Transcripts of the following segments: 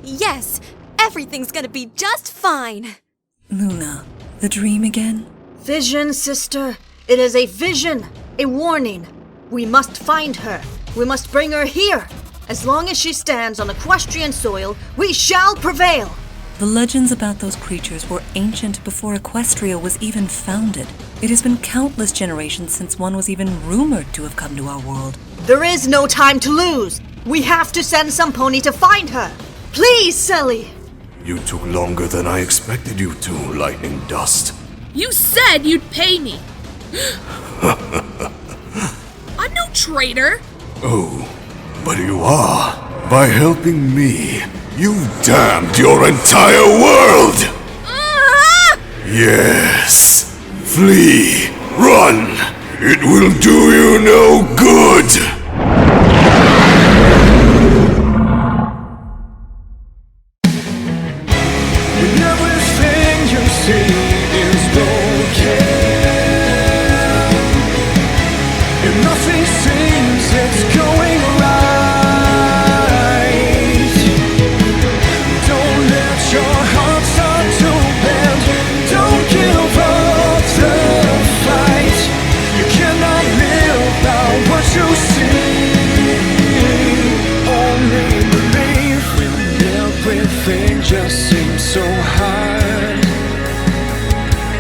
Yes, everything's gonna be just fine. Luna, the dream again? Vision, sister. It is a vision, a warning. We must find her. We must bring her here. As long as she stands on equestrian soil, we shall prevail. The legends about those creatures were ancient before Equestria was even founded. It has been countless generations since one was even rumored to have come to our world. There is no time to lose. We have to send some pony to find her. Please, Sally. You took longer than I expected you to, Lightning Dust. You said you'd pay me. I'm no traitor. Oh, but you are. By helping me, you've damned your entire world! Yes. Flee. Run. It will do you no good. Everything you see is broken, and nothing seems it's going right. Don't let your heart start to bend. Don't give up the fight. You cannot live by what you see. Only believe when everything just seems so hard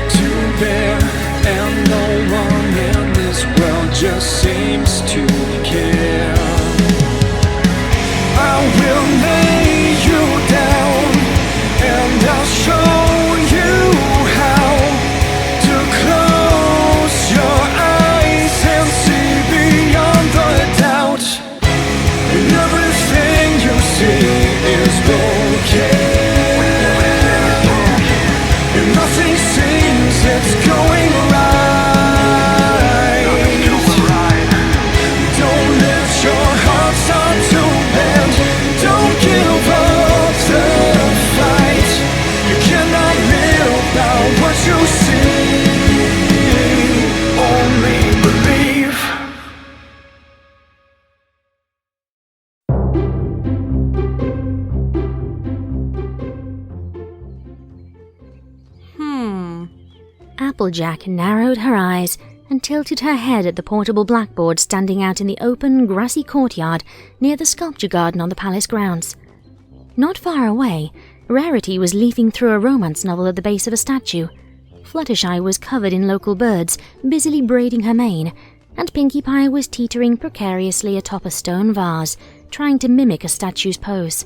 to bear, and no one in this world just seems to care. I will lay you down, and I'll show you how to close your eyes and see beyond the doubt. And everything you see is broken, and nothing seems it's going right. Don't let your heart start to bend. Don't give up the fight. You cannot live by what you see. Only believe. Applejack narrowed her eyes and tilted her head at the portable blackboard standing out in the open, grassy courtyard near the sculpture garden on the palace grounds. Not far away, Rarity was leafing through a romance novel at the base of a statue. Fluttershy was covered in local birds, busily braiding her mane, and Pinkie Pie was teetering precariously atop a stone vase, trying to mimic a statue's pose.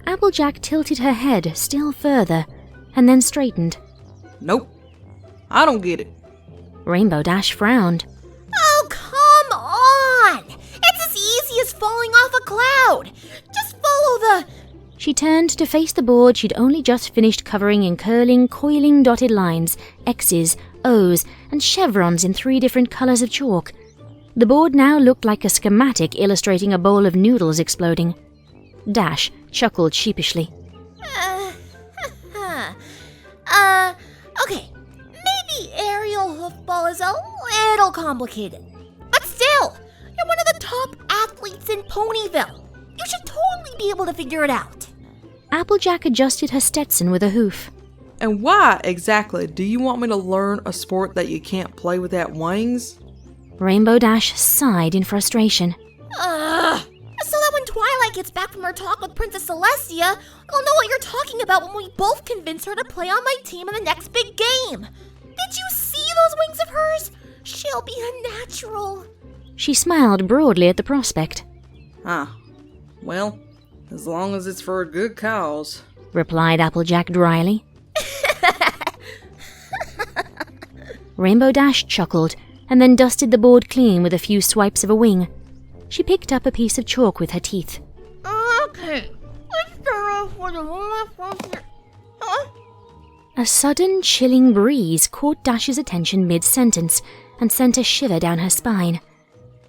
Applejack tilted her head still further, and then straightened. Nope. I don't get it. Rainbow Dash frowned. Oh, come on! It's as easy as falling off a cloud. Just follow the... She turned to face the board she'd only just finished covering in curling, coiling dotted lines, X's, O's, and chevrons in 3 different colours of chalk. The board now looked like a schematic illustrating a bowl of noodles exploding. Dash chuckled sheepishly. Okay. Maybe aerial hoofball is a little complicated. But still, you're one of the top athletes in Ponyville. You should totally be able to figure it out. Applejack adjusted her Stetson with a hoof. And why exactly do you want me to learn a sport that you can't play without wings? Rainbow Dash sighed in frustration. So that when Twilight gets back from her talk with Princess Celestia, I'll know what you're talking about when we both convince her to play on my team in the next big game. Did you see those wings of hers? She'll be a natural. She smiled broadly at the prospect. Well, as long as it's for a good cause, replied Applejack dryly. Rainbow Dash chuckled, and then dusted the board clean with a few swipes of a wing. She picked up a piece of chalk with her teeth. Okay, let's start off with a left one here. A sudden, chilling breeze caught Dash's attention mid-sentence and sent a shiver down her spine.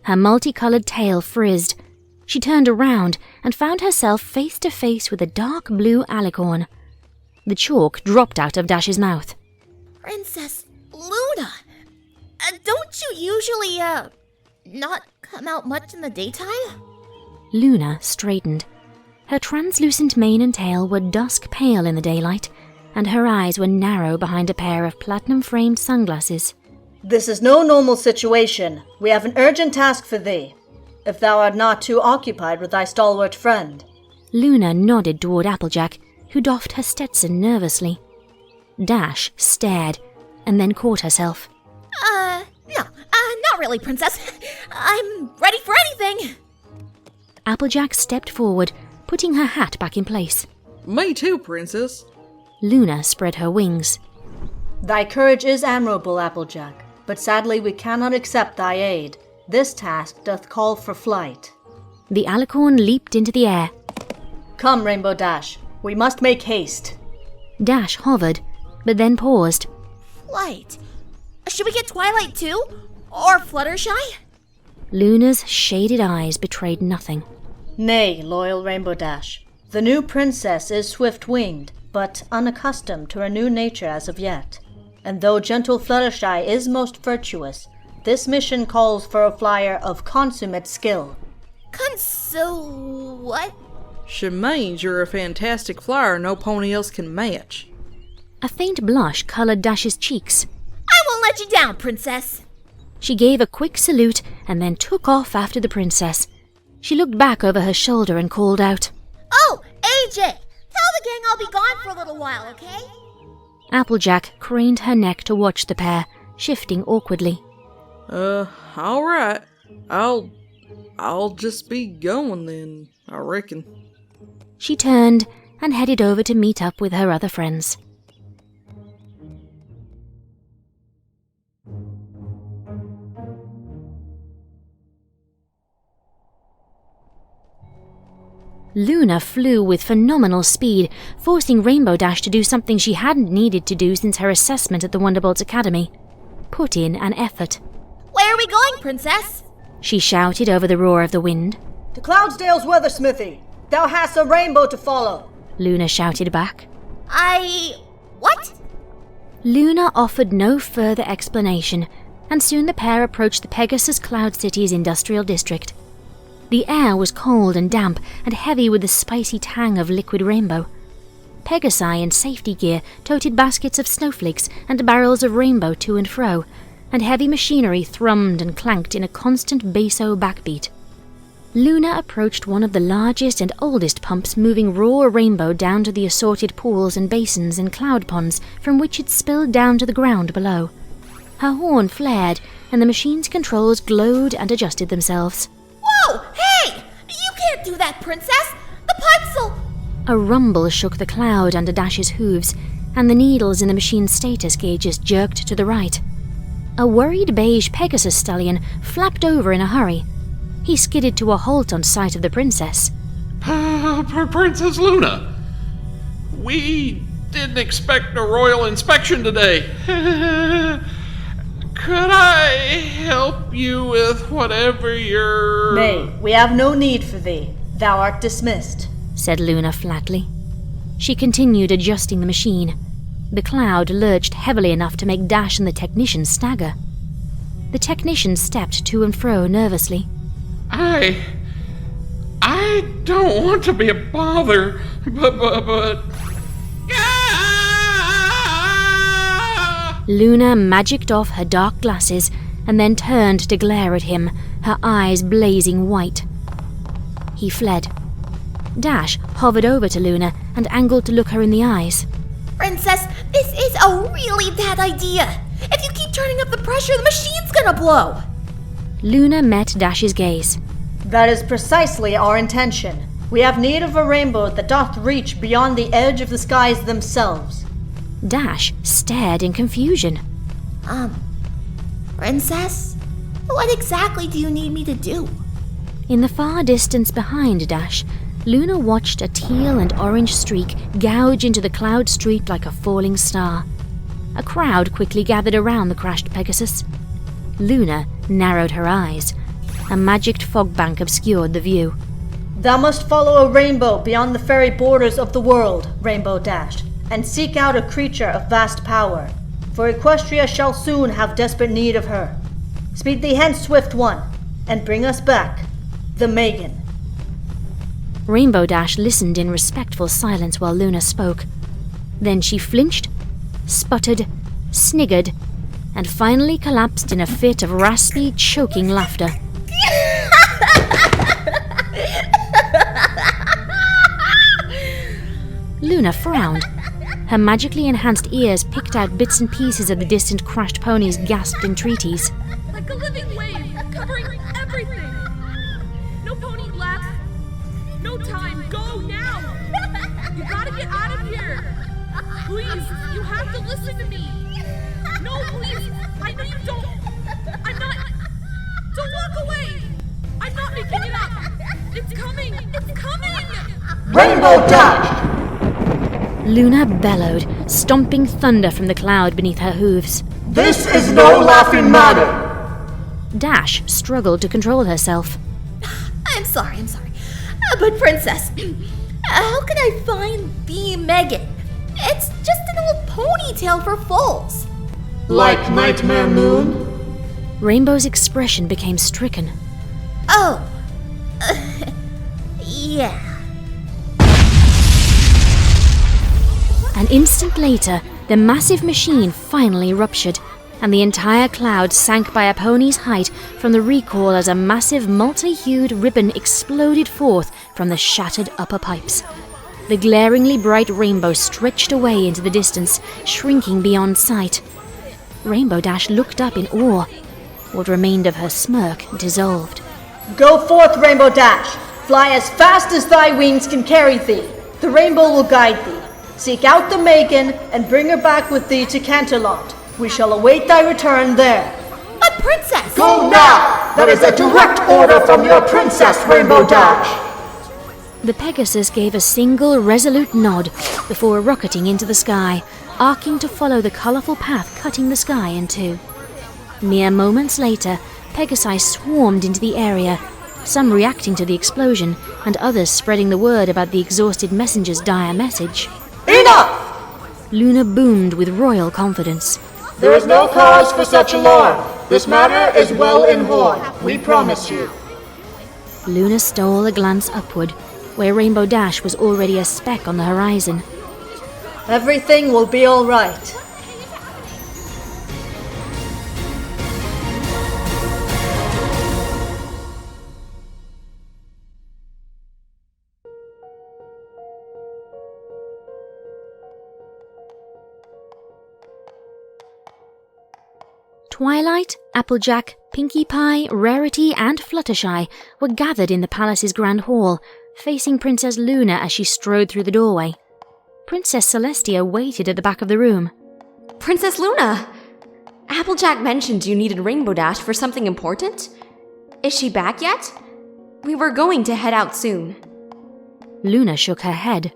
Her multicolored tail frizzed. She turned around and found herself face to face with a dark blue alicorn. The chalk dropped out of Dash's mouth. Princess Luna, don't you usually, not come out much in the daytime? Luna straightened. Her translucent mane and tail were dusk pale in the daylight, and her eyes were narrow behind a pair of platinum-framed sunglasses. This is no normal situation. We have an urgent task for thee, if thou art not too occupied with thy stalwart friend. Luna nodded toward Applejack, who doffed her Stetson nervously. Dash stared, and then caught herself. Not really, Princess. I'm ready for anything. Applejack stepped forward, putting her hat back in place. Me too, Princess. Luna spread her wings. Thy courage is admirable, Applejack, but sadly we cannot accept thy aid. This task doth call for flight. The alicorn leaped into the air. Come, Rainbow Dash, we must make haste. Dash hovered, but then paused. Flight. Should we get Twilight too? Or Fluttershy? Luna's shaded eyes betrayed nothing. Nay, loyal Rainbow Dash. The new princess is swift-winged, but unaccustomed to her new nature as of yet. And though gentle Fluttershy is most virtuous, this mission calls for a flyer of consummate skill. What? She means you're a fantastic flyer no pony else can match. A faint blush colored Dash's cheeks. I won't let you down, Princess. She gave a quick salute and then took off after the princess. She looked back over her shoulder and called out, Oh, AJ! Tell the gang I'll be gone for a little while, okay? Applejack craned her neck to watch the pair, shifting awkwardly. Alright. I'll just be going then, I reckon. She turned and headed over to meet up with her other friends. Luna flew with phenomenal speed, forcing Rainbow Dash to do something she hadn't needed to do since her assessment at the Wonderbolts Academy. Put in an effort. Where are we going, Princess? She shouted over the roar of the wind. To Cloudsdale's weathersmithy. Thou hast a rainbow to follow. Luna shouted back. What? Luna offered no further explanation, and soon the pair approached the Pegasus Cloud City's industrial district. The air was cold and damp and heavy with the spicy tang of liquid rainbow. Pegasi in safety gear toted baskets of snowflakes and barrels of rainbow to and fro, and heavy machinery thrummed and clanked in a constant basso backbeat. Luna approached one of the largest and oldest pumps, moving raw rainbow down to the assorted pools and basins and cloud ponds from which it spilled down to the ground below. Her horn flared, and the machine's controls glowed and adjusted themselves. Whoa! Hey! You can't do that, Princess! The pipes'll... A rumble shook the cloud under Dash's hooves, and the needles in the machine's status gauges jerked to the right. A worried beige Pegasus stallion flapped over in a hurry. He skidded to a halt on sight of the princess. Princess Luna! We didn't expect a royal inspection today. Could I help you with whatever you're... Nay, we have no need for thee. Thou art dismissed, said Luna flatly. She continued adjusting the machine. The cloud lurched heavily enough to make Dash and the technician stagger. The technician stepped to and fro nervously. I don't want to be a bother, but... Luna magicked off her dark glasses and then turned to glare at him, her eyes blazing white. He fled. Dash hovered over to Luna and angled to look her in the eyes. Princess, this is a really bad idea. If you keep turning up the pressure, the machine's gonna blow. Luna met Dash's gaze. That is precisely our intention. We have need of a rainbow that doth reach beyond the edge of the skies themselves. Dash stared in confusion. Princess? What exactly do you need me to do? In the far distance behind Dash, Luna watched a teal and orange streak gouge into the cloud street like a falling star. A crowd quickly gathered around the crashed Pegasus. Luna narrowed her eyes. A magicked fog bank obscured the view. Thou must follow a rainbow beyond the fairy borders of the world, Rainbow Dash, and seek out a creature of vast power, for Equestria shall soon have desperate need of her. Speed thee hence, swift one, and bring us back the Megan. Rainbow Dash listened in respectful silence while Luna spoke. Then she flinched, sputtered, sniggered, and finally collapsed in a fit of raspy, choking laughter. Luna frowned. Her magically enhanced ears picked out bits and pieces of the distant crushed pony's gasped entreaties. Like a living wave, covering everything. No pony left. No time. Go now. You gotta get out of here. Please, you have to listen to me. No, please. I know you don't. I'm not. Don't walk away. I'm not making it up. It's coming. It's coming. Rainbow Dash! Luna bellowed, stomping thunder from the cloud beneath her hooves. This is no laughing matter! Dash struggled to control herself. I'm sorry. But Princess, how can I find the Megan? It's just an old ponytail for foals. Like Nightmare Moon? Rainbow's expression became stricken. Oh. Yeah. An instant later, the massive machine finally ruptured, and the entire cloud sank by a pony's height from the recoil as a massive multi-hued ribbon exploded forth from the shattered upper pipes. The glaringly bright rainbow stretched away into the distance, shrinking beyond sight. Rainbow Dash looked up in awe. What remained of her smirk dissolved. Go forth, Rainbow Dash! Fly as fast as thy wings can carry thee. The rainbow will guide thee. Seek out the Megan and bring her back with thee to Canterlot. We shall await thy return there. A princess! Go now! That is a direct order from your princess, Rainbow Dash! The Pegasus gave a single resolute nod before rocketing into the sky, arcing to follow the colourful path cutting the sky in two. Mere moments later, Pegasi swarmed into the area, some reacting to the explosion, and others spreading the word about the exhausted messenger's dire message. Enough! Luna boomed with royal confidence. There is no cause for such alarm. This matter is well in horn, we promise you. Luna stole a glance upward, where Rainbow Dash was already a speck on the horizon. Everything will be all right. Twilight, Applejack, Pinkie Pie, Rarity, and Fluttershy were gathered in the palace's grand hall, facing Princess Luna as she strode through the doorway. Princess Celestia waited at the back of the room. Princess Luna! Applejack mentioned you needed Rainbow Dash for something important? Is she back yet? We were going to head out soon. Luna shook her head.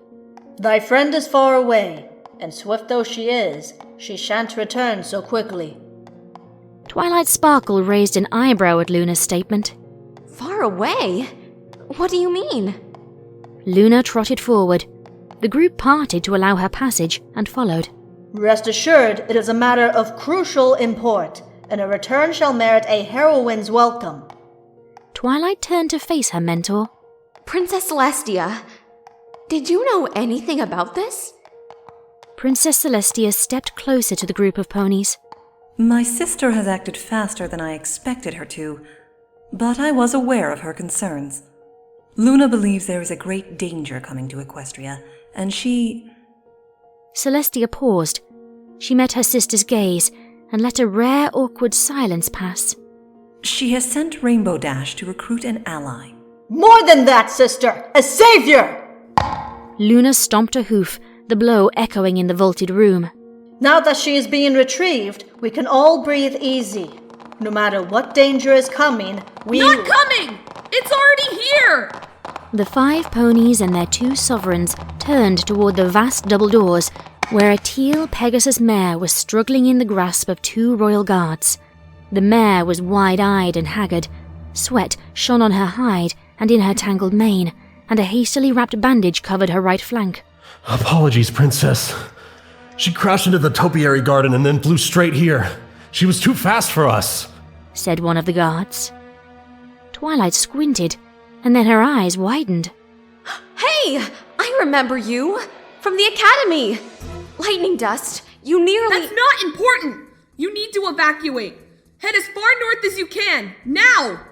Thy friend is far away, and swift though she is, she shan't return so quickly. Twilight Sparkle raised an eyebrow at Luna's statement. Far away? What do you mean? Luna trotted forward. The group parted to allow her passage and followed. Rest assured, it is a matter of crucial import, and a return shall merit a heroine's welcome. Twilight turned to face her mentor. Princess Celestia, did you know anything about this? Princess Celestia stepped closer to the group of ponies. My sister has acted faster than I expected her to, but I was aware of her concerns. Luna believes there is a great danger coming to Equestria, and she... Celestia paused. She met her sister's gaze and let a rare, awkward silence pass. She has sent Rainbow Dash to recruit an ally. More than that, sister! A savior! Luna stomped a hoof, the blow echoing in the vaulted room. Now that she is being retrieved, we can all breathe easy. No matter what danger is coming, we... Not coming! It's already here! The 5 ponies and their 2 sovereigns turned toward the vast double doors, where a teal Pegasus mare was struggling in the grasp of 2 royal guards. The mare was wide-eyed and haggard. Sweat shone on her hide and in her tangled mane, and a hastily wrapped bandage covered her right flank. Apologies, Princess. She crashed into the topiary garden and then flew straight here. She was too fast for us, said one of the guards. Twilight squinted, and then her eyes widened. Hey! I remember you! From the academy! Lightning Dust, you nearly— That's not important! You need to evacuate. Head as far north as you can, now!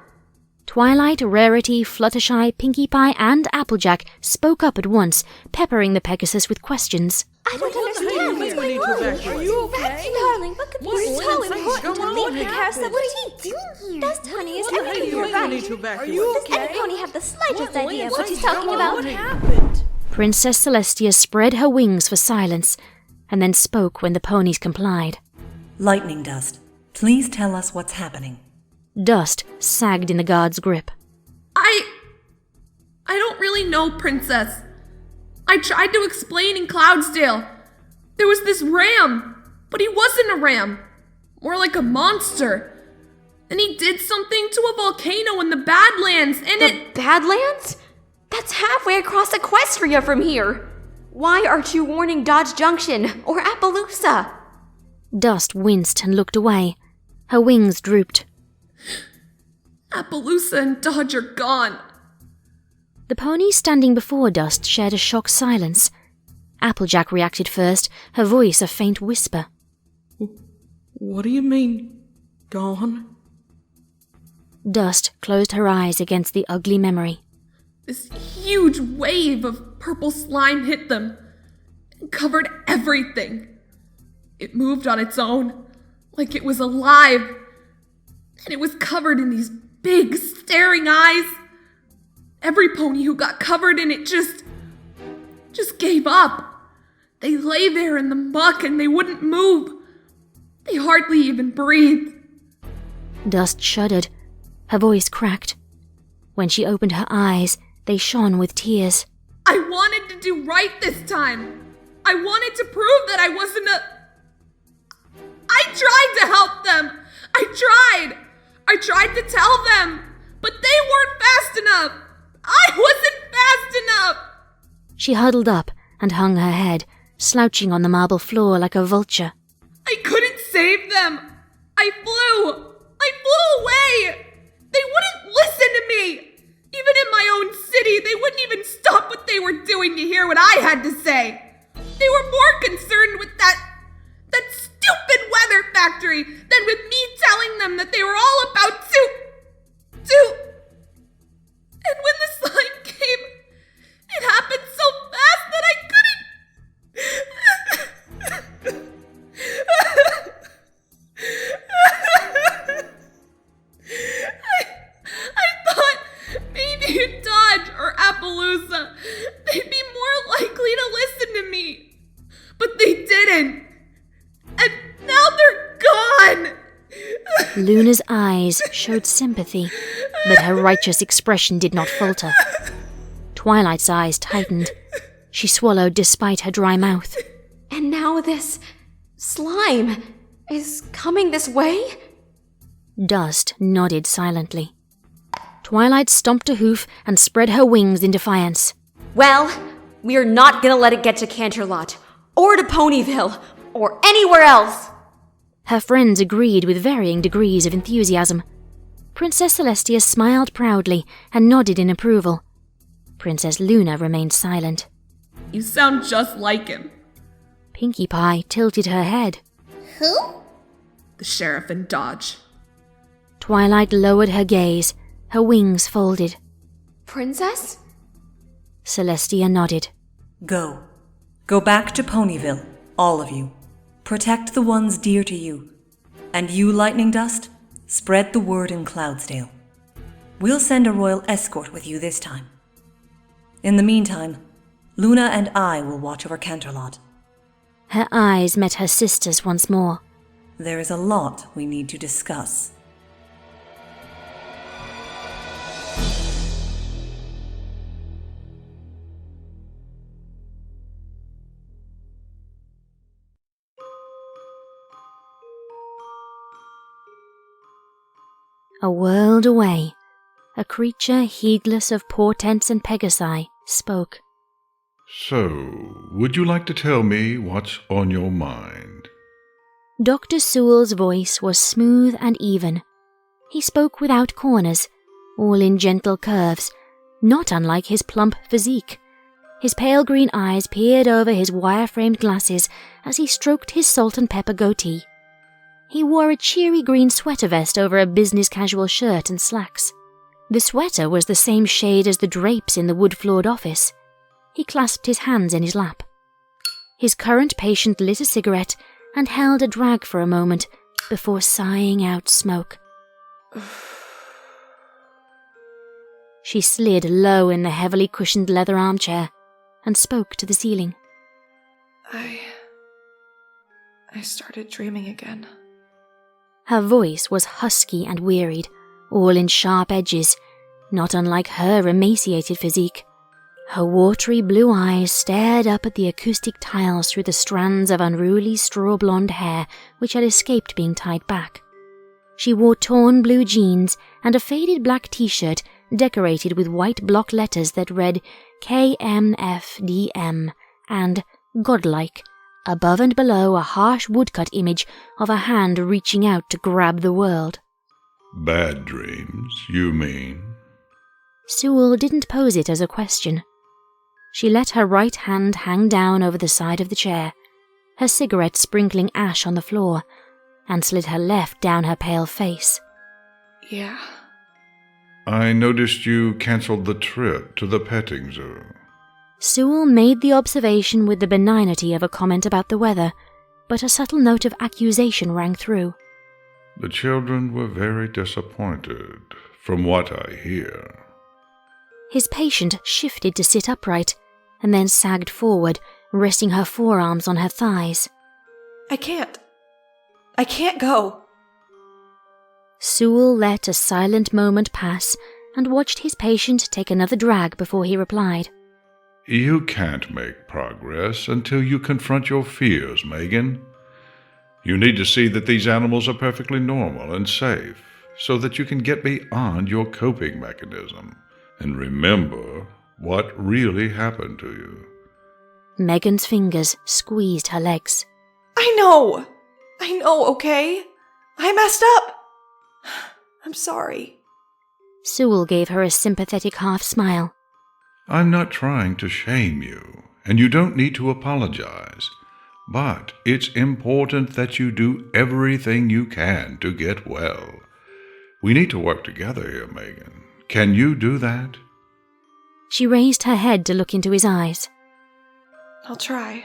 Twilight, Rarity, Fluttershy, Pinkie Pie, and Applejack spoke up at once, peppering the Pegasus with questions. I don't understand what's going on. Are you okay? Darling, what could be so important to leave the carousel? What are you doing here? Dust Honey, is everything all right? Are you Does any pony have the slightest idea of what he's talking about? What happened? Princess Celestia spread her wings for silence, and then spoke when the ponies complied. Lightning Dust, please tell us what's happening. Dust sagged in the guard's grip. I don't really know, Princess. I tried to explain in Cloudsdale. There was this ram, but he wasn't a ram. More like a monster. And he did something to a volcano in the Badlands, and The Badlands? That's halfway across Equestria from here. Why aren't you warning Dodge Junction or Appaloosa? Dust winced and looked away. Her wings drooped. Appaloosa and Dodge are gone. The ponies standing before Dust shared a shocked silence. Applejack reacted first, her voice a faint whisper. What do you mean, gone? Dust closed her eyes against the ugly memory. This huge wave of purple slime hit them and covered everything. It moved on its own, like it was alive, and it was covered in these big, staring eyes. Every pony who got covered in it just gave up. They lay there in the muck and they wouldn't move. They hardly even breathed. Dust shuddered. Her voice cracked. When she opened her eyes, they shone with tears. I wanted to do right this time. I wanted to prove that I wasn't I tried to help them. I tried to tell them, but they weren't fast enough. I wasn't fast enough. She huddled up and hung her head, slouching on the marble floor like a vulture. I couldn't save them. I flew away. They wouldn't listen to me. Even in my own city, they wouldn't even stop what they were doing to hear what I had to say. They were more concerned with that stupid weather factory than with me telling them that they were all about to. And when the slime came, it happened so fast that I couldn't. I thought maybe in Dodge or Appaloosa, they'd be more likely to listen to me. But they didn't. And now they're gone. Luna's eyes showed sympathy, but her righteous expression did not falter. Twilight's eyes tightened. She swallowed despite her dry mouth. And now this slime is coming this way? Dust nodded silently. Twilight stomped a hoof and spread her wings in defiance. Well, we're not gonna let it get to Canterlot, or to Ponyville, or anywhere else. Her friends agreed with varying degrees of enthusiasm. Princess Celestia smiled proudly and nodded in approval. Princess Luna remained silent. You sound just like him. Pinkie Pie tilted her head. Who? The sheriff in Dodge. Twilight lowered her gaze, her wings folded. Princess? Celestia nodded. Go. Go back to Ponyville, all of you. Protect the ones dear to you. And you, Lightning Dust, spread the word in Cloudsdale. We'll send a royal escort with you this time. In the meantime, Luna and I will watch over Canterlot. Her eyes met her sister's once more. There is a lot we need to discuss. A world away, a creature heedless of portents and Pegasi spoke. So, would you like to tell me what's on your mind? Dr. Sewell's voice was smooth and even. He spoke without corners, all in gentle curves, not unlike his plump physique. His pale green eyes peered over his wire-framed glasses as he stroked his salt and pepper goatee. He wore a cheery green sweater vest over a business-casual shirt and slacks. The sweater was the same shade as the drapes in the wood-floored office. He clasped his hands in his lap. His current patient lit a cigarette and held a drag for a moment before sighing out smoke. She slid low in the heavily cushioned leather armchair and spoke to the ceiling. I started dreaming again. Her voice was husky and wearied, all in sharp edges, not unlike her emaciated physique. Her watery blue eyes stared up at the acoustic tiles through the strands of unruly straw-blonde hair which had escaped being tied back. She wore torn blue jeans and a faded black t-shirt decorated with white block letters that read KMFDM and Godlike, above and below a harsh woodcut image of a hand reaching out to grab the world. Bad dreams, you mean? Sewell didn't pose it as a question. She let her right hand hang down over the side of the chair, her cigarette sprinkling ash on the floor, and slid her left down her pale face. Yeah. I noticed you cancelled the trip to the petting zoo. Sewell made the observation with the benignity of a comment about the weather, but a subtle note of accusation rang through. The children were very disappointed, from what I hear. His patient shifted to sit upright, and then sagged forward, resting her forearms on her thighs. I can't go. Sewell let a silent moment pass and watched his patient take another drag before he replied. You can't make progress until you confront your fears, Megan. You need to see that these animals are perfectly normal and safe, so that you can get beyond your coping mechanism and remember what really happened to you. Megan's fingers squeezed her legs. I know, okay? I messed up. I'm sorry. Sewell gave her a sympathetic half smile. I'm not trying to shame you, and you don't need to apologize. But it's important that you do everything you can to get well. We need to work together here, Megan. Can you do that? She raised her head to look into his eyes. I'll try.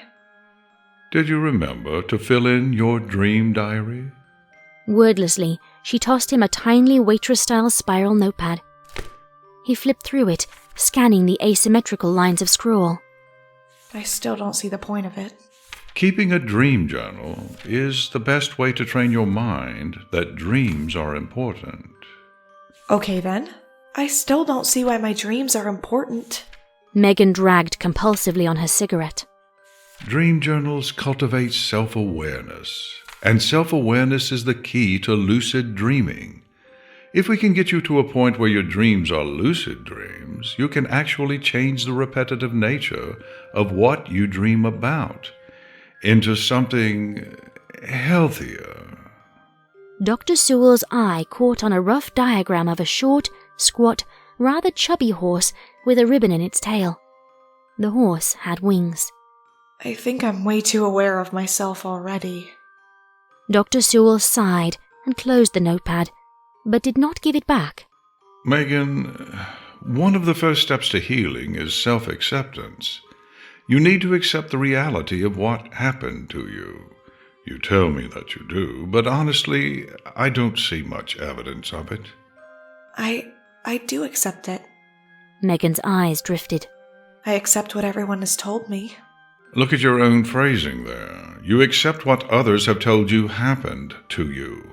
Did you remember to fill in your dream diary? Wordlessly, she tossed him a tiny waitress-style spiral notepad. He flipped through it, scanning the asymmetrical lines of scroll. I still don't see the point of it. Keeping a dream journal is the best way to train your mind that dreams are important. Okay then. I still don't see why my dreams are important. Megan dragged compulsively on her cigarette. Dream journals cultivate self-awareness, and self-awareness is the key to lucid dreaming. If we can get you to a point where your dreams are lucid dreams, you can actually change the repetitive nature of what you dream about into something healthier. Dr. Sewell's eye caught on a rough diagram of a short, squat, rather chubby horse with a ribbon in its tail. The horse had wings. I think I'm way too aware of myself already. Dr. Sewell sighed and closed the notepad, but did not give it back. Megan, one of the first steps to healing is self-acceptance. You need to accept the reality of what happened to you. You tell me that you do, but honestly, I don't see much evidence of it. I do accept it. Megan's eyes drifted. I accept what everyone has told me. Look at your own phrasing there. You accept what others have told you happened to you.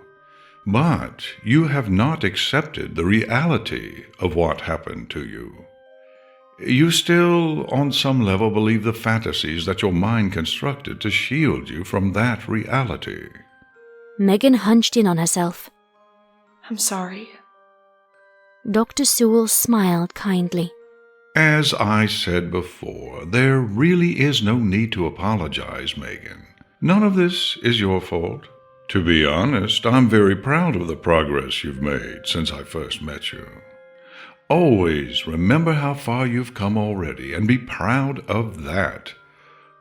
But you have not accepted the reality of what happened to you. You still, on some level, believe the fantasies that your mind constructed to shield you from that reality. Megan hunched in on herself. I'm sorry. Dr. Sewell smiled kindly. As I said before, there really is no need to apologize, Megan. None of this is your fault. To be honest, I'm very proud of the progress you've made since I first met you. Always remember how far you've come already and be proud of that.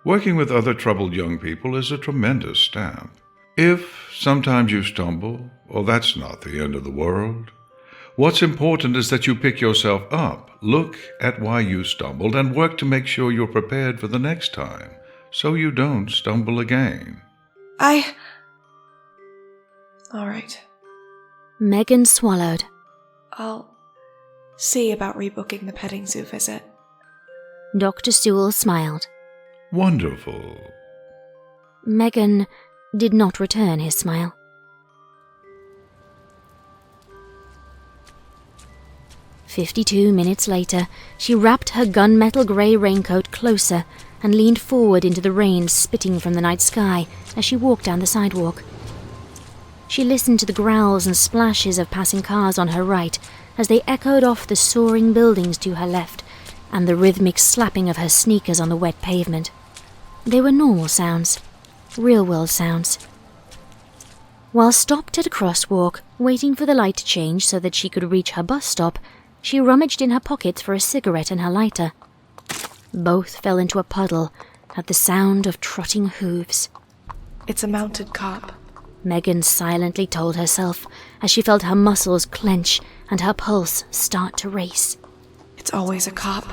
Working with other troubled young people is a tremendous stamp. If sometimes you stumble, well, that's not the end of the world. What's important is that you pick yourself up, look at why you stumbled, and work to make sure you're prepared for the next time, so you don't stumble again. All right. Megan swallowed. I'll see about rebooking the petting zoo visit. Dr. Sewell smiled. Wonderful. Megan did not return his smile. 52 minutes later, she wrapped her gunmetal grey raincoat closer and leaned forward into the rain spitting from the night sky as she walked down the sidewalk. She listened to the growls and splashes of passing cars on her right as they echoed off the soaring buildings to her left and the rhythmic slapping of her sneakers on the wet pavement. They were normal sounds, real-world sounds. While stopped at a crosswalk, waiting for the light to change so that she could reach her bus stop, she rummaged in her pockets for a cigarette and her lighter. Both fell into a puddle at the sound of trotting hooves. It's a mounted cop, Megan silently told herself as she felt her muscles clench and her pulse start to race. It's always a cop.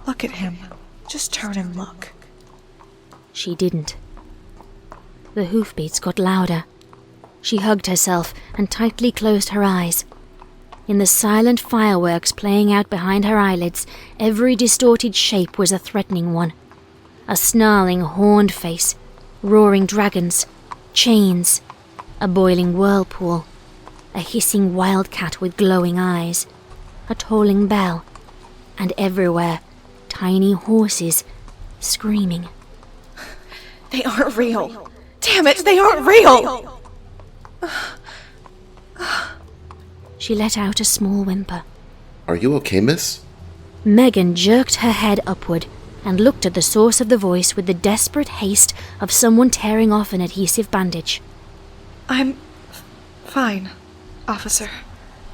Look at him. Just turn and look. She didn't. The hoofbeats got louder. She hugged herself and tightly closed her eyes. In the silent fireworks playing out behind her eyelids, every distorted shape was a threatening one. A snarling horned face, roaring dragons, chains, a boiling whirlpool, a hissing wildcat with glowing eyes, a tolling bell, and everywhere, tiny horses screaming. They aren't real. Damn it, they aren't real! She let out a small whimper. Are you okay, miss? Megan jerked her head upward and looked at the source of the voice with the desperate haste of someone tearing off an adhesive bandage. I'm fine, officer,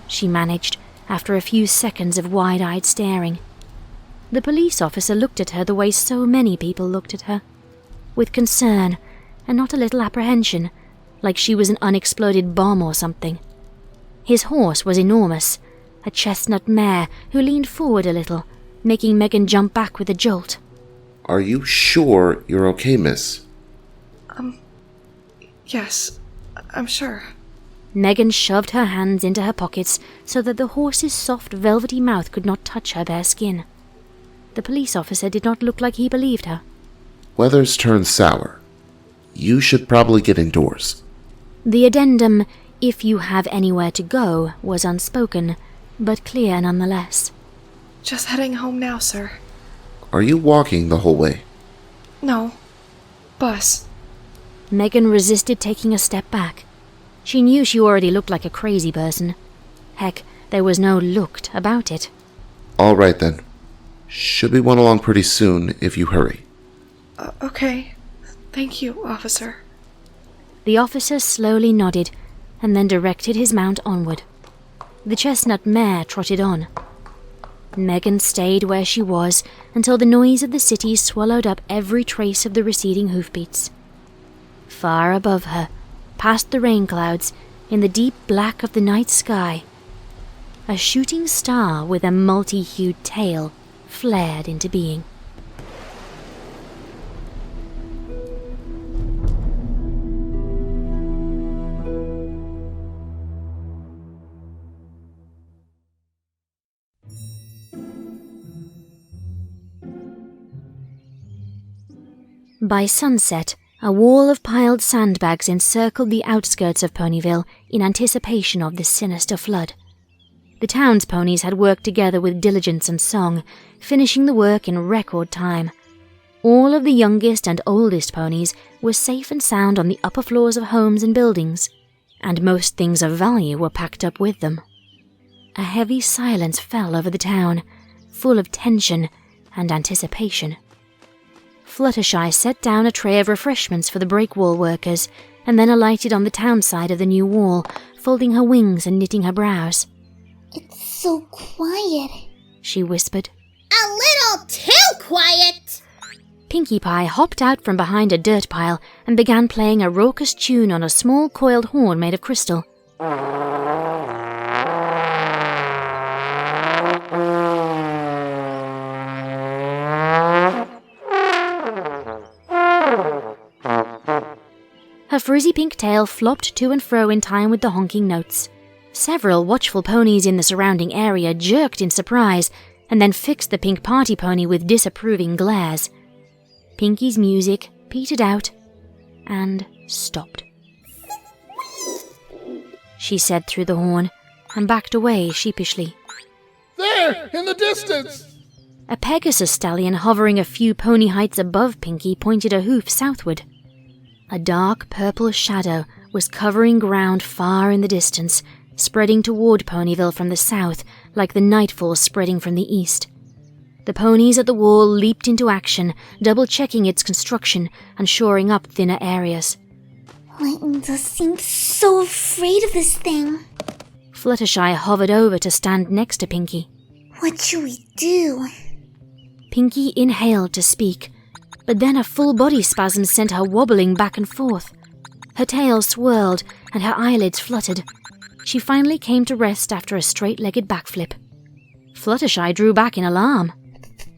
she managed after a few seconds of wide-eyed staring. The police officer looked at her the way so many people looked at her, with concern and not a little apprehension, like she was an unexploded bomb or something. His horse was enormous, a chestnut mare who leaned forward a little, making Megan jump back with a jolt. Are you sure you're okay, miss? Yes, I'm sure. Megan shoved her hands into her pockets so that the horse's soft, velvety mouth could not touch her bare skin. The police officer did not look like he believed her. Weather's turned sour. You should probably get indoors. The addendum, "if you have anywhere to go," was unspoken, but clear nonetheless. Just heading home now, sir. Are you walking the whole way? No. Bus. Megan resisted taking a step back. She knew she already looked like a crazy person. Heck, there was no looked about it. All right, then. Should be one along pretty soon if you hurry. Okay. Thank you, officer. The officer slowly nodded and then directed his mount onward. The chestnut mare trotted on. Megan stayed where she was until the noise of the city swallowed up every trace of the receding hoofbeats. Far above her, past the rain clouds, in the deep black of the night sky, a shooting star with a multi-hued tail flared into being. By sunset, a wall of piled sandbags encircled the outskirts of Ponyville in anticipation of this sinister flood. The town's ponies had worked together with diligence and song, finishing the work in record time. All of the youngest and oldest ponies were safe and sound on the upper floors of homes and buildings, and most things of value were packed up with them. A heavy silence fell over the town, full of tension and anticipation. Fluttershy set down a tray of refreshments for the break wall workers, and then alighted on the town side of the new wall, folding her wings and knitting her brows. It's so quiet, she whispered. A little too quiet! Pinkie Pie hopped out from behind a dirt pile and began playing a raucous tune on a small coiled horn made of crystal. Her frizzy pink tail flopped to and fro in time with the honking notes. Several watchful ponies in the surrounding area jerked in surprise and then fixed the pink party pony with disapproving glares. Pinkie's music petered out and stopped. She said through the horn and backed away sheepishly. There, in the distance! A Pegasus stallion hovering a few pony heights above Pinkie pointed a hoof southward. A dark purple shadow was covering ground far in the distance, spreading toward Ponyville from the south like the nightfall spreading from the east. The ponies at the wall leaped into action, double-checking its construction and shoring up thinner areas. Lightning does seem so afraid of this thing. Fluttershy hovered over to stand next to Pinkie. What should we do? Pinkie inhaled to speak, but then a full body spasm sent her wobbling back and forth. Her tail swirled and her eyelids fluttered. She finally came to rest after a straight-legged backflip. Fluttershy drew back in alarm.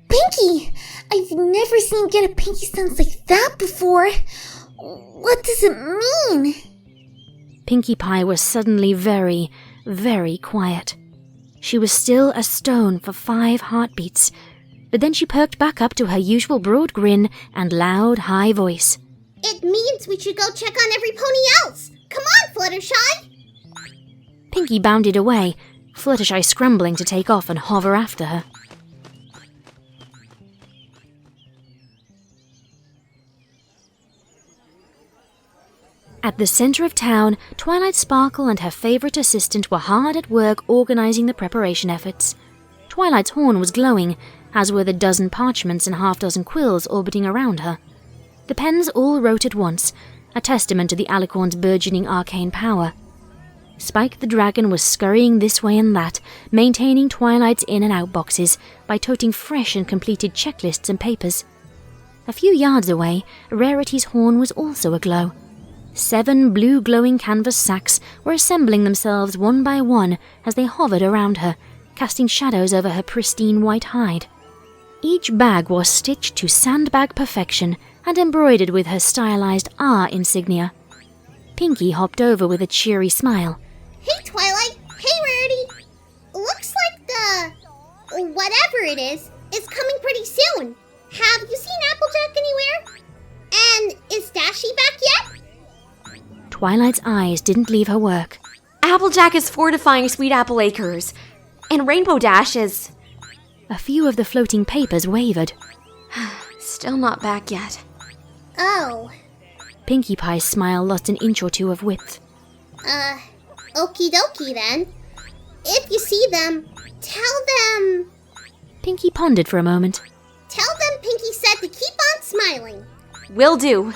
Pinkie! I've never seen you get a Pinkie sounds like that before. What does it mean? Pinkie Pie was suddenly very, very quiet. She was still a stone for 5 heartbeats, but then she perked back up to her usual broad grin and loud, high voice. It means we should go check on every pony else. Come on, Fluttershy! Pinkie bounded away, Fluttershy scrambling to take off and hover after her. At the center of town, Twilight Sparkle and her favorite assistant were hard at work organizing the preparation efforts. Twilight's horn was glowing, as were the dozen parchments and half-dozen quills orbiting around her. The pens all wrote at once, a testament to the Alicorn's burgeoning arcane power. Spike the Dragon was scurrying this way and that, maintaining Twilight's in and out boxes by toting fresh and completed checklists and papers. A few yards away, Rarity's horn was also aglow. 7 blue glowing canvas sacks were assembling themselves one by one as they hovered around her, casting shadows over her pristine white hide. Each bag was stitched to sandbag perfection and embroidered with her stylized R insignia. Pinkie hopped over with a cheery smile. Hey, Twilight! Hey, Rarity! Looks like the... whatever it is coming pretty soon. Have you seen Applejack anywhere? And is Dashy back yet? Twilight's eyes didn't leave her work. Applejack is fortifying Sweet Apple Acres, and Rainbow Dash is... A few of the floating papers wavered. Still not back yet. Oh. Pinkie Pie's smile lost an inch or two of width. Okie dokie then. If you see them, tell them... Pinkie pondered for a moment. Tell them Pinkie said to keep on smiling. Will do.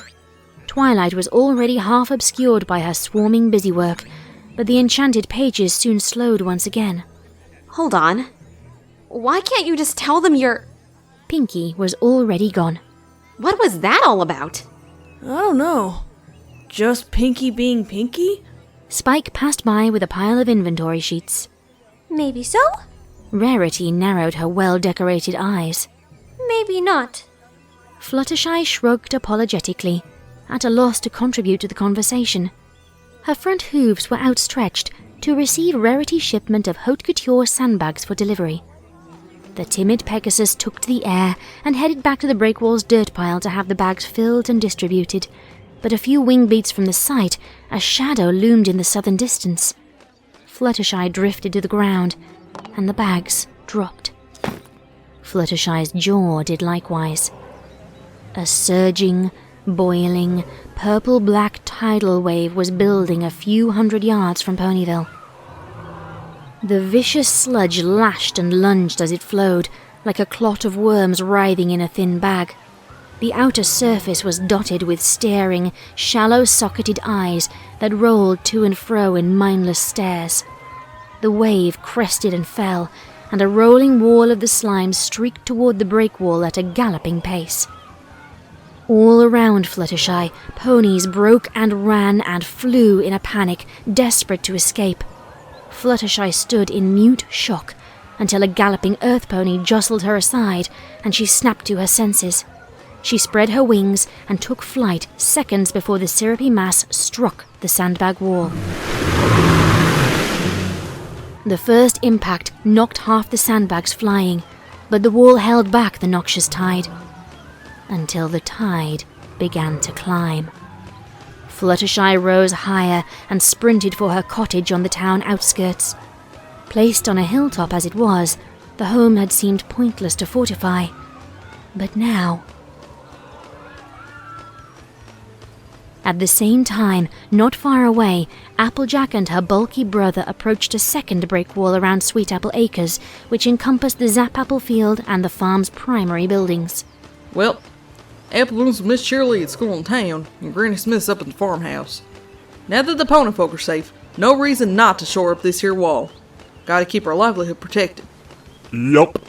Twilight was already half obscured by her swarming busywork, but the enchanted pages soon slowed once again. Hold on. Why can't you just tell them you're... Pinkie was already gone. What was that all about? I don't know. Just Pinkie being Pinkie? Spike passed by with a pile of inventory sheets. Maybe so? Rarity narrowed her well-decorated eyes. Maybe not. Fluttershy shrugged apologetically, at a loss to contribute to the conversation. Her front hooves were outstretched to receive Rarity's shipment of haute couture sandbags for delivery. The timid Pegasus took to the air and headed back to the breakwall's dirt pile to have the bags filled and distributed, but a few wing beats from the site, a shadow loomed in the southern distance. Fluttershy drifted to the ground, and the bags dropped. Fluttershy's jaw did likewise. A surging, boiling, purple-black tidal wave was building a few hundred yards from Ponyville. The vicious sludge lashed and lunged as it flowed, like a clot of worms writhing in a thin bag. The outer surface was dotted with staring, shallow-socketed eyes that rolled to and fro in mindless stares. The wave crested and fell, and a rolling wall of the slime streaked toward the break wall at a galloping pace. All around Fluttershy, ponies broke and ran and flew in a panic, desperate to escape. Fluttershy stood in mute shock until a galloping earth pony jostled her aside and she snapped to her senses. She spread her wings and took flight seconds before the syrupy mass struck the sandbag wall. The first impact knocked half the sandbags flying, but the wall held back the noxious tide. Until the tide began to climb. Fluttershy rose higher and sprinted for her cottage on the town outskirts. Placed on a hilltop as it was, the home had seemed pointless to fortify. But now... At the same time, not far away, Applejack and her bulky brother approached a second break wall around Sweetapple Acres, which encompassed the Zapapple field and the farm's primary buildings. Well, Apple Bloom's with Miss Shirley at school in town, and Granny Smith's up at the farmhouse. Now that the pony folk are safe, no reason not to shore up this here wall. Gotta keep our livelihood protected. Yup,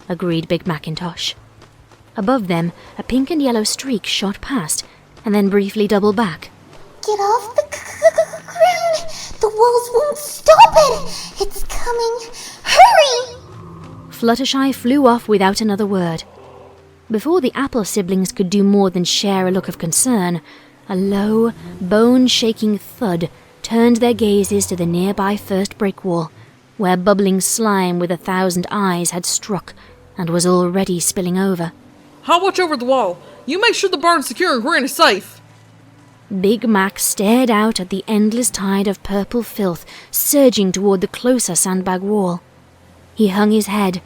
agreed Big Macintosh. Above them, a pink and yellow streak shot past, and then briefly doubled back. Get off the ground! The walls won't stop it! It's coming! Hurry! Fluttershy flew off without another word. Before the Apple siblings could do more than share a look of concern, a low, bone-shaking thud turned their gazes to the nearby first break wall, where bubbling slime with 1,000 eyes had struck and was already spilling over. I'll watch over the wall. You make sure the barn's secure and Granny's safe. Big Mac stared out at the endless tide of purple filth surging toward the closer sandbag wall. He hung his head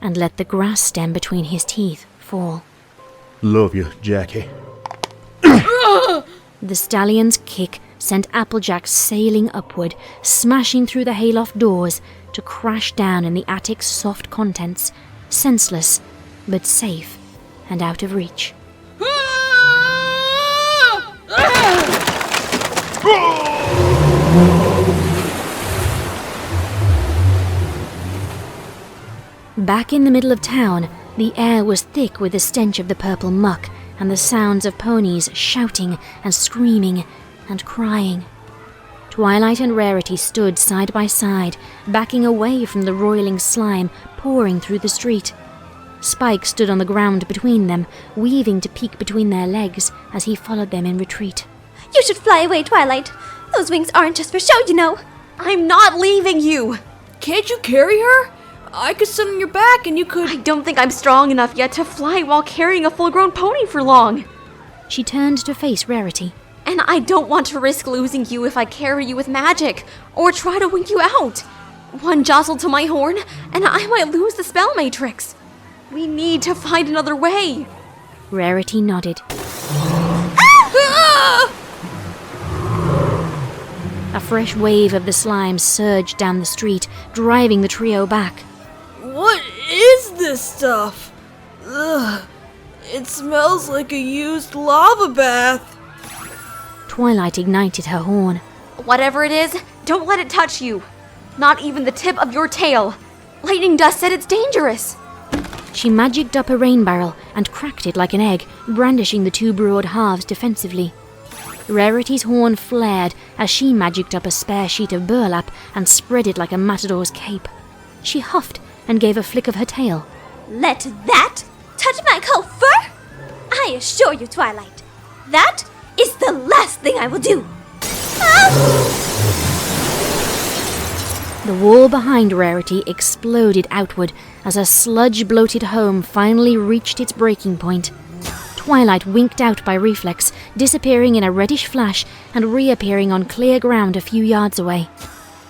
and let the grass stem between his teeth fall. Love you, Jackie. The stallion's kick sent Applejack sailing upward, smashing through the hayloft doors to crash down in the attic's soft contents, senseless but safe and out of reach. Back in the middle of town, the air was thick with the stench of the purple muck and the sounds of ponies shouting and screaming and crying. Twilight and Rarity stood side by side, backing away from the roiling slime pouring through the street. Spike stood on the ground between them, weaving to peek between their legs as he followed them in retreat. You should fly away, Twilight. Those wings aren't just for show, you know. I'm not leaving you! Can't you carry her? I could sit on your back and you could... I don't think I'm strong enough yet to fly while carrying a full-grown pony for long. She turned to face Rarity. And I don't want to risk losing you if I carry you with magic, or try to wink you out. One jostle to my horn, and I might lose the spell matrix. We need to find another way. Rarity nodded. A fresh wave of the slime surged down the street, driving the trio back. What is this stuff? Ugh, it smells like a used lava bath. Twilight ignited her horn. Whatever it is, don't let it touch you. Not even the tip of your tail. Lightning Dust said it's dangerous. She magicked up a rain barrel and cracked it like an egg, brandishing the two broad halves defensively. Rarity's horn flared as she magicked up a spare sheet of burlap and spread it like a matador's cape. She huffed and gave a flick of her tail. Let that touch my coat fur? I assure you, Twilight, that is the last thing I will do. The wall behind Rarity exploded outward as her sludge-bloated home finally reached its breaking point. Twilight winked out by reflex, disappearing in a reddish flash and reappearing on clear ground a few yards away.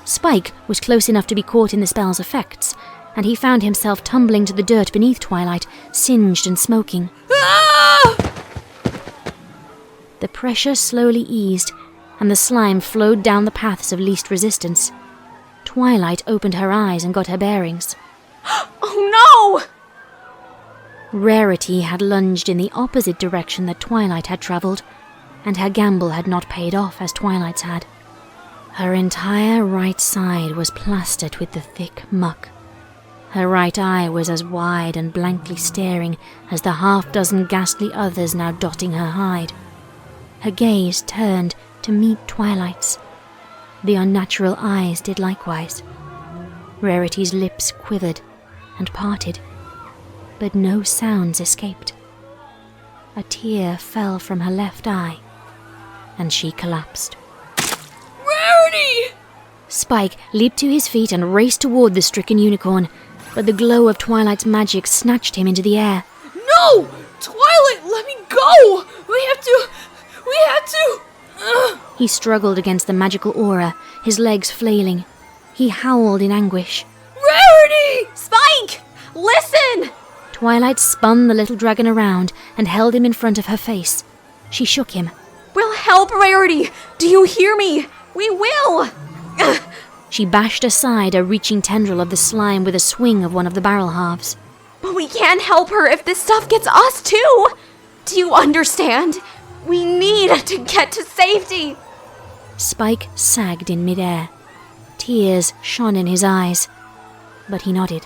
Spike was close enough to be caught in the spell's effects, and he found himself tumbling to the dirt beneath Twilight, singed and smoking. The pressure slowly eased, and the slime flowed down the paths of least resistance. Twilight opened her eyes and got her bearings. Oh no! Rarity had lunged in the opposite direction that Twilight had travelled, and her gamble had not paid off as Twilight's had. Her entire right side was plastered with the thick muck. Her right eye was as wide and blankly staring as the half-dozen ghastly others now dotting her hide. Her gaze turned to meet Twilight's. The unnatural eyes did likewise. Rarity's lips quivered and parted, but no sounds escaped. A tear fell from her left eye, and she collapsed. Rarity! Spike leaped to his feet and raced toward the stricken unicorn, but the glow of Twilight's magic snatched him into the air. No! Twilight, let me go! We have to... He struggled against the magical aura, his legs flailing. He howled in anguish. Rarity! Spike! Listen! Twilight spun the little dragon around and held him in front of her face. She shook him. We'll help, Rarity! Do you hear me? We will! She bashed aside a reaching tendril of the slime with a swing of one of the barrel halves. But we can't help her if this stuff gets us too! Do you understand? We need to get to safety! Spike sagged in midair. Tears shone in his eyes, but he nodded.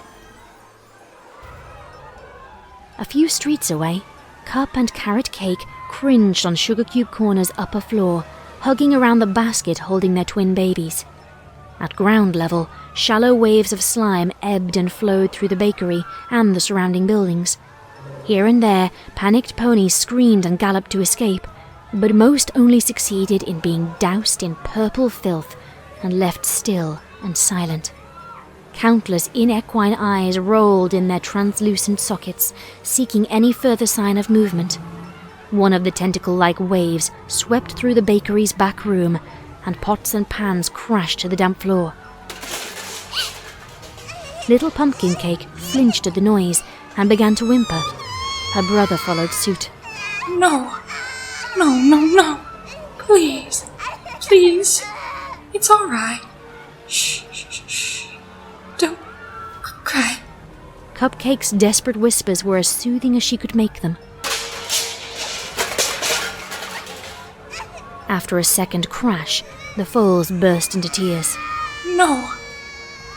A few streets away, Cup and Carrot Cake cringed on Sugar Cube Corner's upper floor, hugging around the basket holding their twin babies. At ground level, shallow waves of slime ebbed and flowed through the bakery and the surrounding buildings. Here and there, panicked ponies screamed and galloped to escape, but most only succeeded in being doused in purple filth and left still and silent. Countless inequine eyes rolled in their translucent sockets, seeking any further sign of movement. One of the tentacle-like waves swept through the bakery's back room, and pots and pans crashed to the damp floor. Little Pumpkin Cake flinched at the noise and began to whimper. Her brother followed suit. No. No. Please. It's all right. Shh. Don't cry. Cupcake's desperate whispers were as soothing as she could make them. After a second crash, the foals burst into tears. No.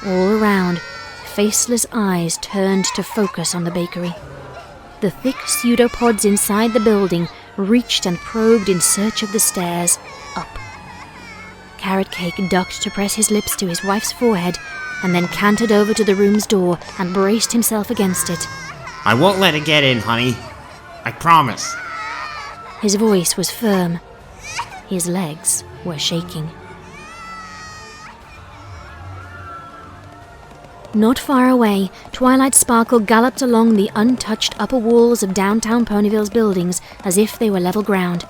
All around, faceless eyes turned to focus on the bakery. The thick pseudopods inside the building reached and probed in search of the stairs up. Carrot Cake ducked to press his lips to his wife's forehead and then cantered over to the room's door and braced himself against it. I won't let it get in, honey. I promise. His voice was firm. His legs were shaking. Not far away, Twilight Sparkle galloped along the untouched upper walls of downtown Ponyville's buildings as if they were level ground.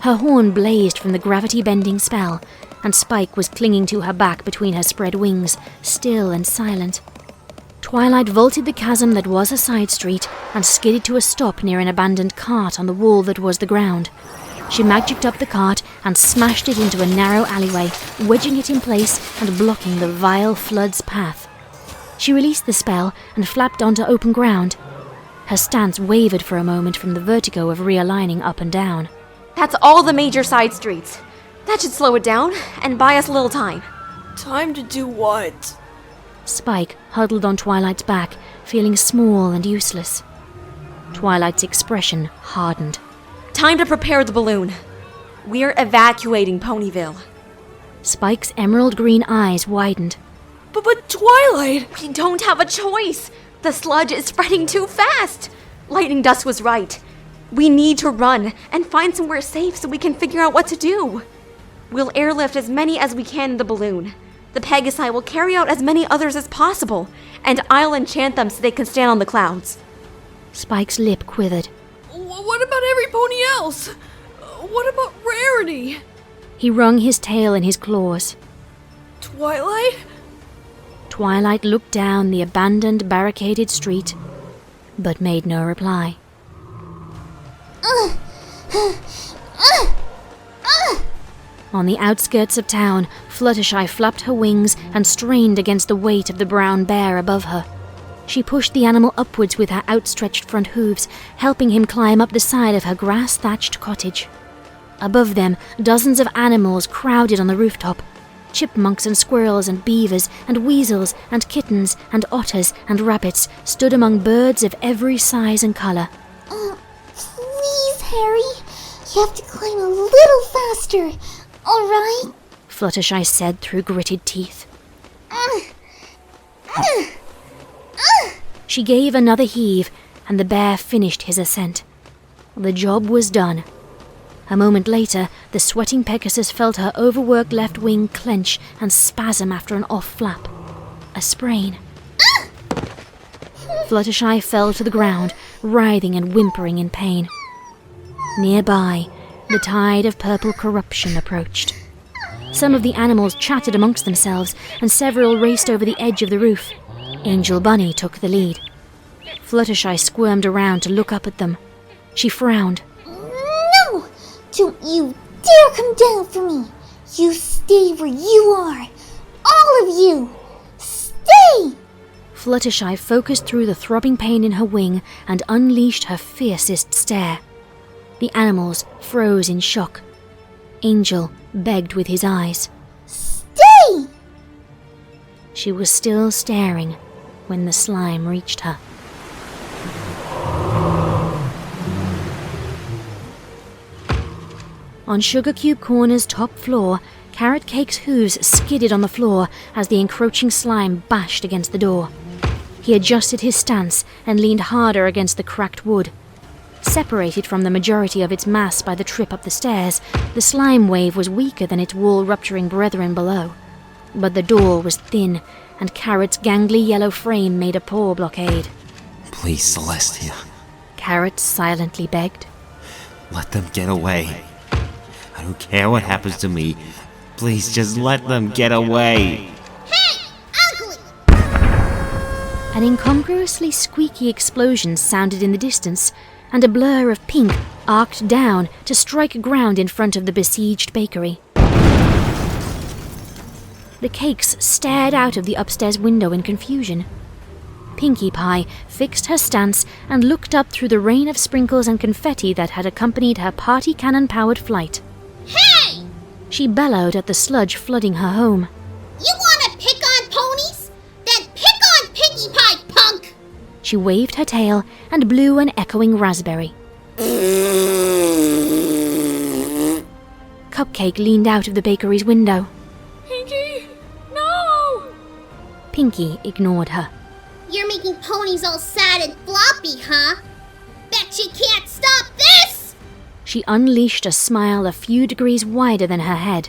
Her horn blazed from the gravity-bending spell, and Spike was clinging to her back between her spread wings, still and silent. Twilight vaulted the chasm that was a side street and skidded to a stop near an abandoned cart on the wall that was the ground. She magicked up the cart and smashed it into a narrow alleyway, wedging it in place and blocking the vile flood's path. She released the spell and flapped onto open ground. Her stance wavered for a moment from the vertigo of realigning up and down. That's all the major side streets. That should slow it down and buy us a little time. Time to do what? Spike huddled on Twilight's back, feeling small and useless. Twilight's expression hardened. Time to prepare the balloon. We're evacuating Ponyville. Spike's emerald green eyes widened. But Twilight! We don't have a choice. The sludge is spreading too fast. Lightning Dust was right. We need to run and find somewhere safe so we can figure out what to do. We'll airlift as many as we can in the balloon. The Pegasi will carry out as many others as possible, and I'll enchant them so they can stand on the clouds. Spike's lip quivered. What about every pony else? What about Rarity? He wrung his tail in his claws. Twilight? Twilight looked down the abandoned, barricaded street, but made no reply. On the outskirts of town, Fluttershy flapped her wings and strained against the weight of the brown bear above her. She pushed the animal upwards with her outstretched front hooves, helping him climb up the side of her grass-thatched cottage. Above them, dozens of animals crowded on the rooftop. Chipmunks and squirrels and beavers and weasels and kittens and otters and rabbits stood among birds of every size and colour. Please, Harry. You have to climb a little faster, alright? Fluttershy said through gritted teeth. She gave another heave, and the bear finished his ascent. The job was done. A moment later, the sweating Pegasus felt her overworked left wing clench and spasm after an off flap. A sprain. Fluttershy fell to the ground, writhing and whimpering in pain. Nearby, the tide of purple corruption approached. Some of the animals chatted amongst themselves, and several raced over the edge of the roof. Angel Bunny took the lead. Fluttershy squirmed around to look up at them. She frowned. No! Don't you dare come down for me! You stay where you are! All of you! Stay! Fluttershy focused through the throbbing pain in her wing and unleashed her fiercest stare. The animals froze in shock. Angel begged with his eyes. Stay! She was still staring when the slime reached her. On Sugar Cube Corner's top floor, Carrot Cake's hooves skidded on the floor as the encroaching slime bashed against the door. He adjusted his stance and leaned harder against the cracked wood. Separated from the majority of its mass by the trip up the stairs, the slime wave was weaker than its wall-rupturing brethren below. But the door was thin, and Carrot's gangly yellow frame made a poor blockade. Please, Celestia. Carrot silently begged. Let them get away. I don't care what happens to me. Please just let them get away. Hey, ugly! An incongruously squeaky explosion sounded in the distance, and a blur of pink arced down to strike ground in front of the besieged bakery. The cakes stared out of the upstairs window in confusion. Pinkie Pie fixed her stance and looked up through the rain of sprinkles and confetti that had accompanied her party cannon-powered flight. Hey! She bellowed at the sludge flooding her home. You wanna pick on ponies? Then pick on Pinkie Pie, punk! She waved her tail and blew an echoing raspberry. Cupcake leaned out of the bakery's window. Pinkie! No! Pinkie ignored her. You're making ponies all sad and floppy, huh? Bet you can't stop this! She unleashed a smile a few degrees wider than her head.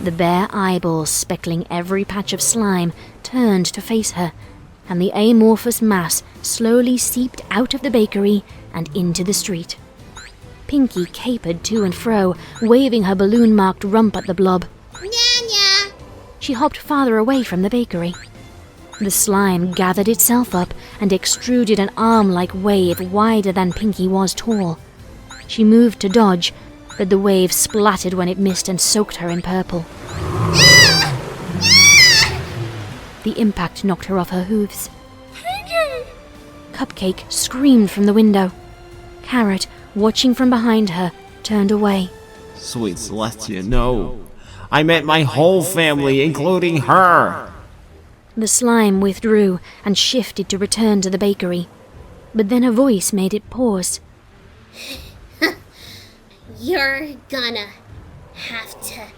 The bare eyeballs speckling every patch of slime turned to face her, and the amorphous mass slowly seeped out of the bakery and into the street. Pinkie capered to and fro, waving her balloon-marked rump at the blob. Nya-nya! She hopped farther away from the bakery. The slime gathered itself up and extruded an arm-like wave wider than Pinkie was tall. She moved to dodge, but the wave splattered when it missed and soaked her in purple. The impact knocked her off her hooves. Pinkie! Cupcake screamed from the window. Carrot, watching from behind her, turned away. Sweet Celestia, no. I meant my whole family, including her. The slime withdrew and shifted to return to the bakery. But then a voice made it pause. You're gonna have to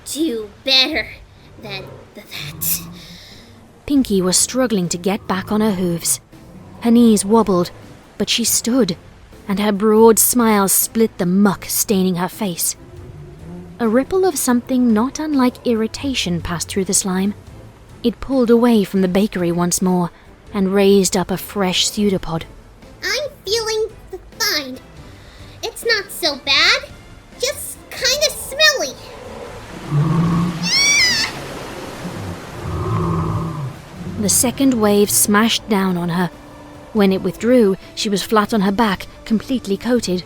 do better than that. Pinkie was struggling to get back on her hooves. Her knees wobbled, but she stood, and her broad smile split the muck staining her face. A ripple of something not unlike irritation passed through the slime. It pulled away from the bakery once more, and raised up a fresh pseudopod. I'm feeling fine. It's not so bad. Just kinda smelly. The second wave smashed down on her. When it withdrew, she was flat on her back, completely coated.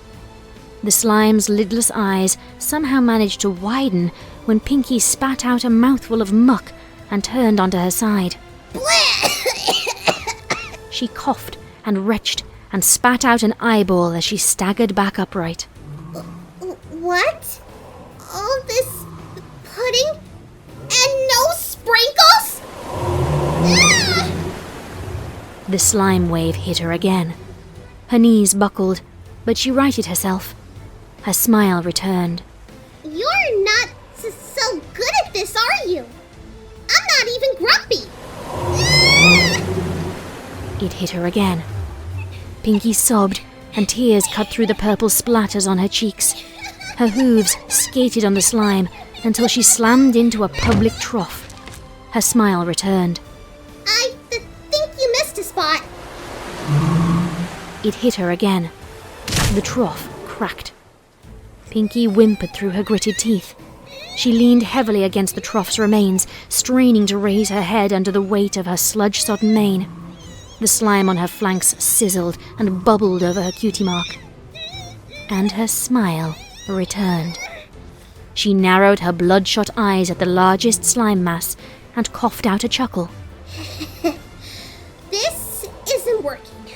The slime's lidless eyes somehow managed to widen when Pinkie spat out a mouthful of muck and turned onto her side. She coughed and retched and spat out an eyeball as she staggered back upright. What? The slime wave hit her again. Her knees buckled, but she righted herself. Her smile returned. You're not so good at this, are you? I'm not even grumpy. It hit her again. Pinkie sobbed, and tears cut through the purple splatters on her cheeks. Her hooves skated on the slime until she slammed into a public trough. Her smile returned. I think you missed a spot. It hit her again. The trough cracked. Pinkie whimpered through her gritted teeth. She leaned heavily against the trough's remains, straining to raise her head under the weight of her sludge-sodden mane. The slime on her flanks sizzled and bubbled over her cutie mark. And her smile returned. She narrowed her bloodshot eyes at the largest slime mass and coughed out a chuckle. This isn't working.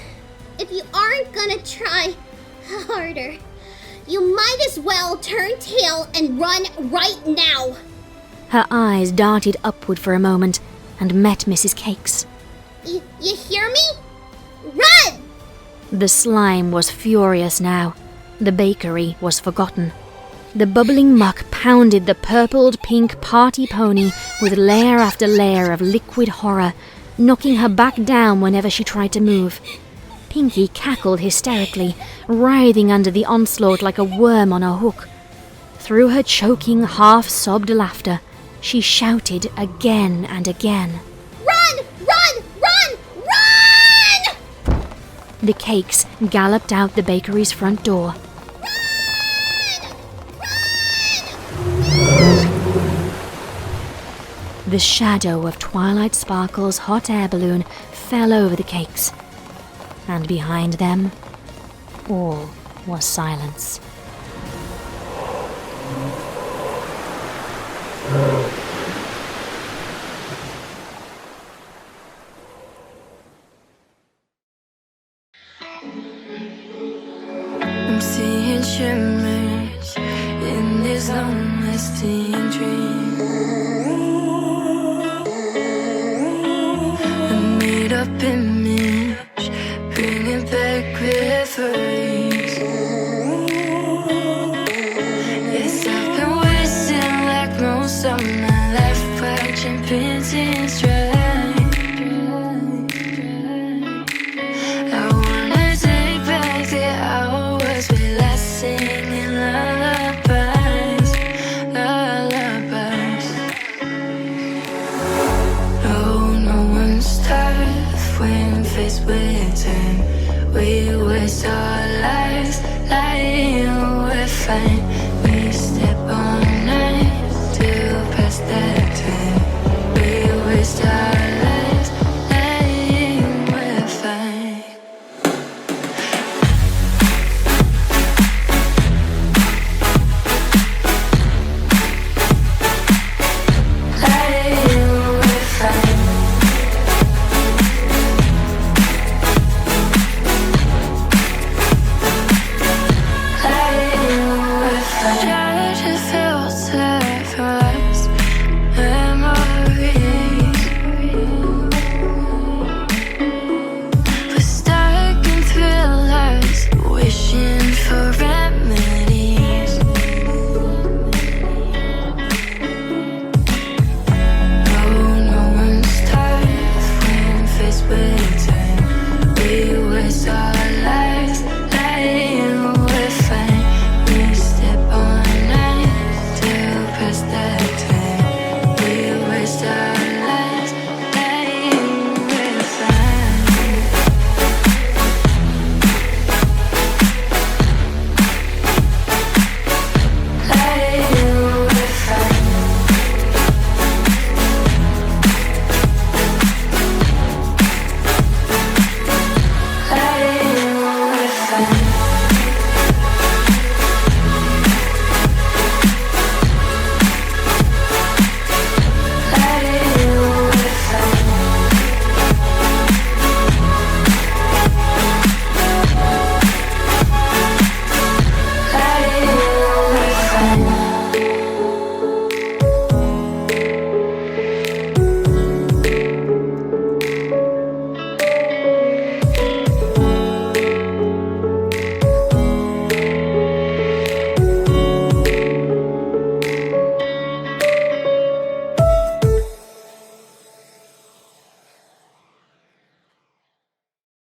If you aren't gonna try harder, you might as well turn tail and run right now. Her eyes darted upward for a moment and met Mrs. Cake's. You hear me? Run! The slime was furious now. The bakery was forgotten. The bubbling muck pounded the purpled pink party pony with layer after layer of liquid horror, knocking her back down whenever she tried to move. Pinkie cackled hysterically, writhing under the onslaught like a worm on a hook. Through her choking, half-sobbed laughter, she shouted again and again. Run! Run! Run! Run! The Cakes galloped out the bakery's front door. The shadow of Twilight Sparkle's hot air balloon fell over the Cakes, and behind them, all was silence. I'm seeing shimmers in this Sunlestia dream. A made-up image, bringing back reveries. Yes, I've been wasting like most of my life, watching Princess Strike. I wanna take back the hours we last singing lullabies, lullabies. Oh, no one's tough when faced with time. We waste our lives lying with fine.